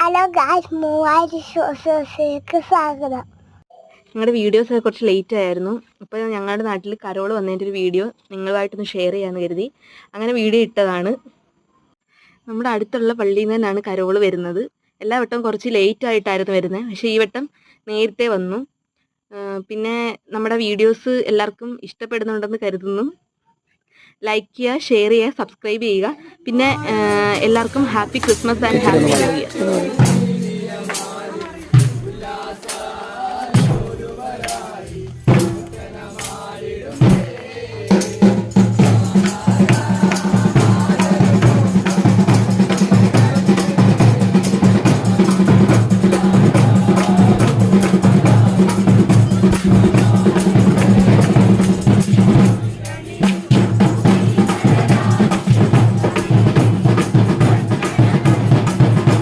Hello guys, 3000 ഷോസിലേക്ക് സ്വാഗതം. ഞങ്ങളുടെ videos കുറച്ച് ലേറ്റ് ആയിരുന്നു. അപ്പോൾ ഞങ്ങളുടെ നാട്ടിൽ കരോൾ വന്നതിൻ്റെ ഒരു വീഡിയോ നിങ്ങളുമായിട്ടൊന്ന് ഷെയർ ചെയ്യാമെന്ന് കരുതി അങ്ങനെ വീഡിയോ ഇട്ടതാണ്. നമ്മുടെ അടുത്തുള്ള പള്ളിയിൽ നിന്നാണ് കരോൾ വരുന്നത്. എല്ലാ വട്ടവും കുറച്ച് ലേറ്റ് ആയിട്ടായിരുന്നു വരുന്നത്, പക്ഷേ ഈ വട്ടം നേരത്തെ വന്നു. പിന്നെ നമ്മുടെ വീഡിയോസ് എല്ലാവർക്കും ഇഷ്ടപ്പെടുന്നുണ്ടെന്ന് കരുതുന്നു. ലൈക്ക് ചെയ്യുക, ഷെയർ ചെയ്യുക, സബ്സ്ക്രൈബ് ചെയ്യുക. പിന്നെ എല്ലാവർക്കും happy Christmas and happy new year.